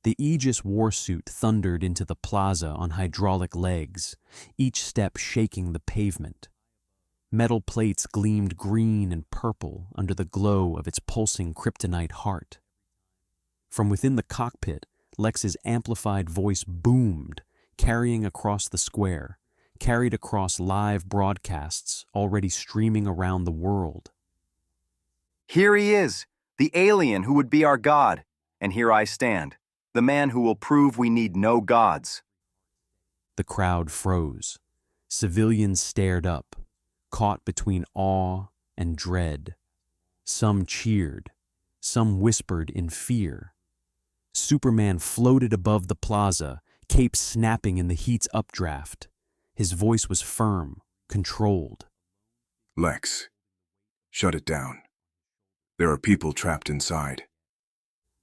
The Aegis warsuit thundered into the plaza on hydraulic legs, each step shaking the pavement. Metal plates gleamed green and purple under the glow of its pulsing kryptonite heart. From within the cockpit, Lex's amplified voice boomed, carrying across the square, carried across live broadcasts already streaming around the world. Here he is, the alien who would be our god, and here I stand, the man who will prove we need no gods. The crowd froze. Civilians stared up, caught between awe and dread. Some cheered, some whispered in fear. Superman floated above the plaza, cape snapping in the heat's updraft. His voice was firm, controlled. Lex, shut it down. There are people trapped inside.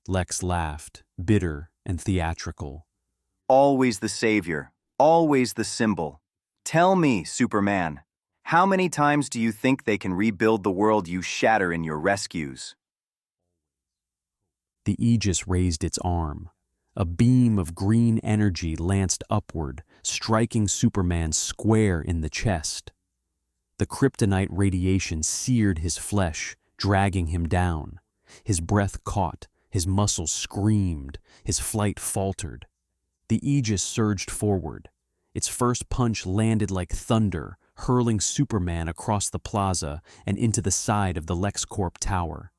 Lex laughed, bitter and theatrical. Always the savior, always the symbol. Tell me, Superman, how many times do you think they can rebuild the world you shatter in your rescues? The Aegis raised its arm. A beam of green energy lanced upward, striking Superman square in the chest. The kryptonite radiation seared his flesh, dragging him down. His breath caught, his muscles screamed, his flight faltered. The Aegis surged forward. Its first punch landed like thunder, hurling Superman across the plaza and into the side of the LexCorp tower.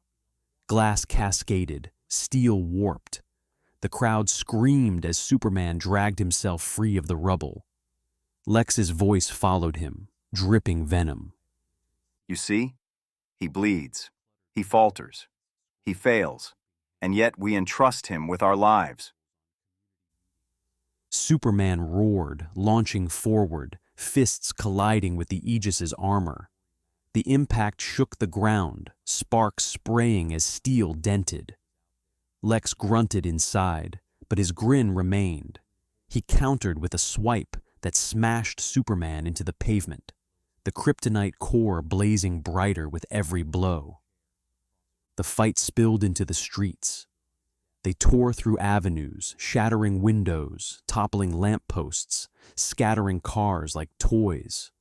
Glass cascaded, steel warped. The crowd screamed as Superman dragged himself free of the rubble. Lex's voice followed him, dripping venom. You see? He bleeds. He falters. He fails. And yet we entrust him with our lives. Superman roared, launching forward, fists colliding with the Aegis's armor. The impact shook the ground, sparks spraying as steel dented. Lex grunted inside, but his grin remained. He countered with a swipe that smashed Superman into the pavement, the kryptonite core blazing brighter with every blow. The fight spilled into the streets. They tore through avenues, shattering windows, toppling lampposts, scattering cars like toys.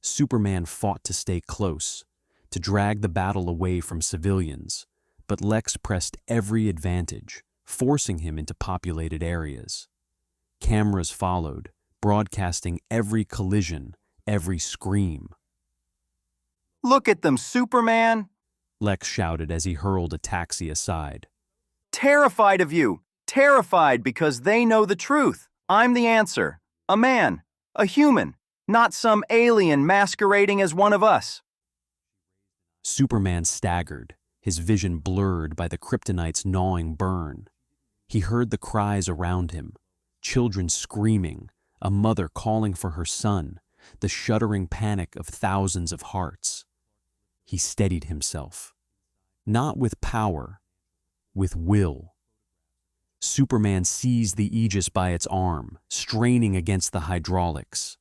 Superman fought to stay close, to drag the battle away from civilians, but Lex pressed every advantage, forcing him into populated areas. Cameras followed, broadcasting every collision, every scream. Look at them, Superman! Lex shouted as he hurled a taxi aside. Terrified of you! Terrified because they know the truth. I'm the answer. A man. A human. Not some alien masquerading as one of us. Superman staggered, his vision blurred by the kryptonite's gnawing burn. He heard the cries around him, children screaming, a mother calling for her son, the shuddering panic of thousands of hearts. He steadied himself. Not with power, with will. Superman seized the Aegis by its arm, straining against the hydraulics.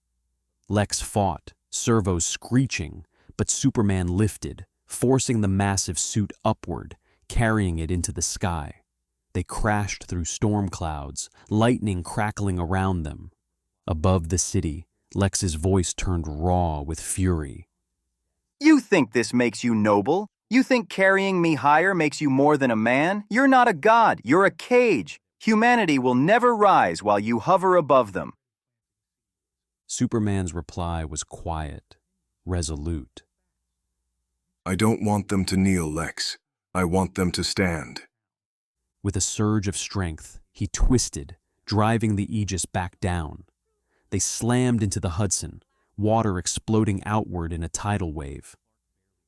Lex fought, servos screeching, but Superman lifted, forcing the massive suit upward, carrying it into the sky. They crashed through storm clouds, lightning crackling around them. Above the city, Lex's voice turned raw with fury. You think this makes you noble? You think carrying me higher makes you more than a man? You're not a god, you're a cage. Humanity will never rise while you hover above them. Superman's reply was quiet, resolute. I don't want them to kneel, Lex. I want them to stand. With a surge of strength, he twisted, driving the Aegis back down. They slammed into the Hudson, water exploding outward in a tidal wave.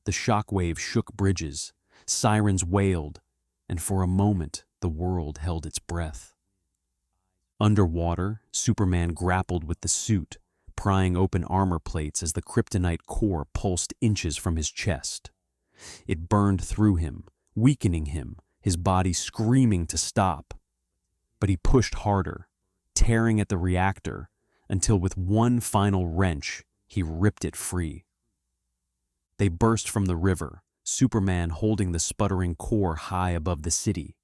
The shock wave shook bridges, sirens wailed, and for a moment the world held its breath. Underwater, Superman grappled with the suit, prying open armor plates as the kryptonite core pulsed inches from his chest. It burned through him, weakening him, his body screaming to stop. But he pushed harder, tearing at the reactor, until with one final wrench, he ripped it free. They burst from the river, Superman holding the sputtering core high above the city.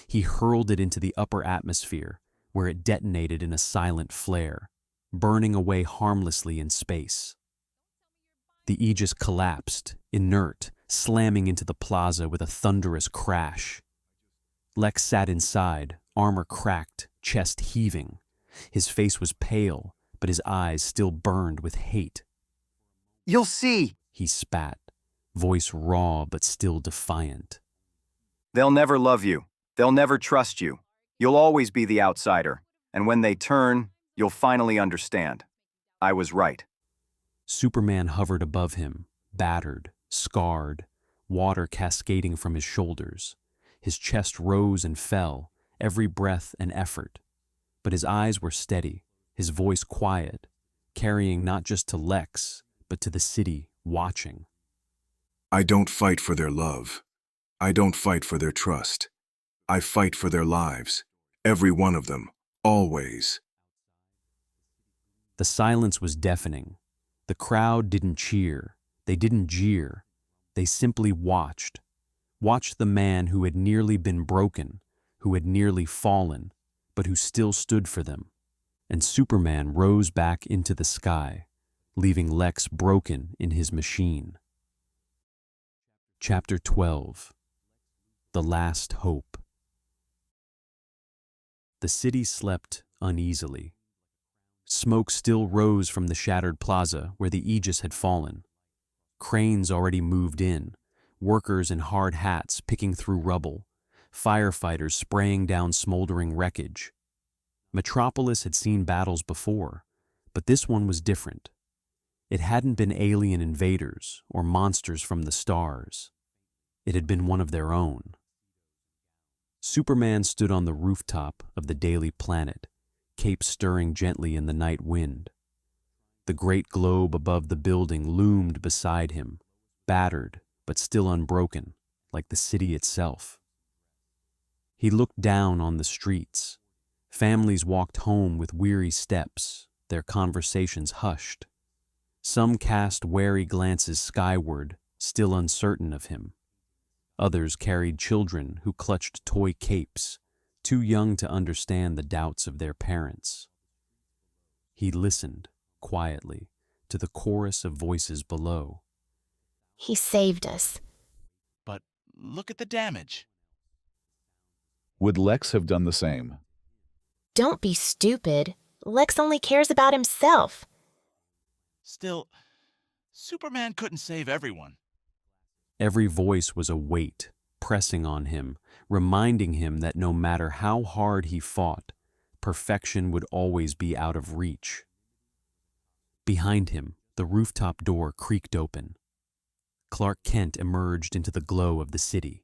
He hurled it into the upper atmosphere, where it detonated in a silent flare, burning away harmlessly in space. The Aegis collapsed, inert, slamming into the plaza with a thunderous crash. Lex sat inside, armor cracked, chest heaving. His face was pale, but his eyes still burned with hate. You'll see, he spat, voice raw but still defiant. They'll never love you. They'll never trust you. You'll always be the outsider. And when they turn, you'll finally understand. I was right. Superman hovered above him, battered, scarred, water cascading from his shoulders. His chest rose and fell, every breath an effort. But his eyes were steady, his voice quiet, carrying not just to Lex, but to the city watching. I don't fight for their love. I don't fight for their trust. I fight for their lives. Every one of them. Always. The silence was deafening. The crowd didn't cheer. They didn't jeer. They simply watched. Watched the man who had nearly been broken, who had nearly fallen, but who still stood for them. And Superman rose back into the sky, leaving Lex broken in his machine. Chapter 12. The Last Hope. The city slept uneasily. Smoke still rose from the shattered plaza where the Aegis had fallen. Cranes already moved in, workers in hard hats picking through rubble, firefighters spraying down smoldering wreckage. Metropolis had seen battles before, but this one was different. It hadn't been alien invaders or monsters from the stars. It had been one of their own. Superman stood on the rooftop of the Daily Planet, cape stirring gently in the night wind. The great globe above the building loomed beside him, battered but still unbroken, like the city itself. He looked down on the streets. Families walked home with weary steps, their conversations hushed. Some cast wary glances skyward, still uncertain of him. Others carried children who clutched toy capes, too young to understand the doubts of their parents. He listened, quietly, to the chorus of voices below. He saved us. But look at the damage. Would Lex have done the same? Don't be stupid. Lex only cares about himself. Still, Superman couldn't save everyone. Every voice was a weight, pressing on him, reminding him that no matter how hard he fought, perfection would always be out of reach. Behind him, the rooftop door creaked open. Clark Kent emerged into the glow of the city.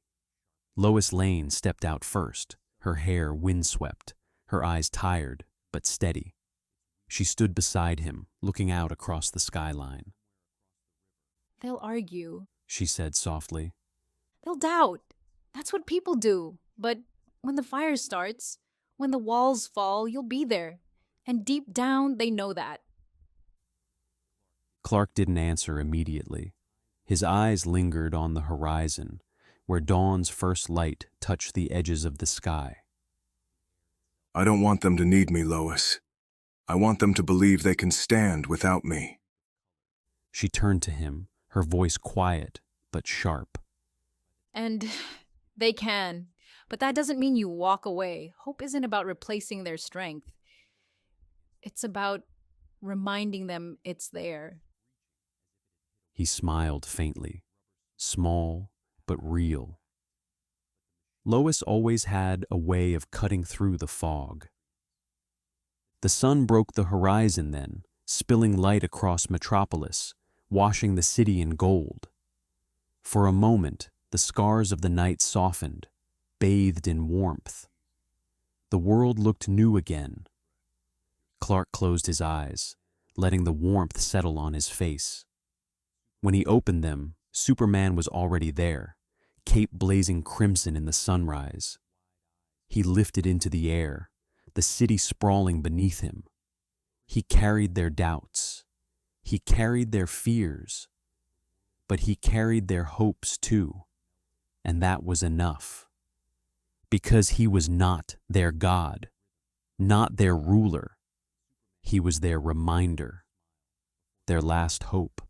Lois Lane stepped out first, her hair windswept, her eyes tired but steady. She stood beside him, looking out across the skyline. They'll argue, She said softly. they'll doubt. That's what people do. But when the fire starts, when the walls fall, you'll be there. And deep down, they know that. Clark didn't answer immediately. His eyes lingered on the horizon, where dawn's first light touched the edges of the sky. I don't want them to need me, Lois. I want them to believe they can stand without me. She turned to him, her voice quiet but sharp. And they can. But that doesn't mean you walk away. Hope isn't about replacing their strength. It's about reminding them it's there. He smiled faintly, small but real. Lois always had a way of cutting through the fog. The sun broke the horizon then, spilling light across Metropolis, washing the city in gold. For a moment, the scars of the night softened, bathed in warmth. The world looked new again. Clark closed his eyes, letting the warmth settle on his face. When he opened them, Superman was already there, cape blazing crimson in the sunrise. He lifted into the air, the city sprawling beneath him. He carried their doubts. He carried their fears. But he carried their hopes too, and that was enough. Because he was not their God, not their ruler. He was their reminder, their last hope.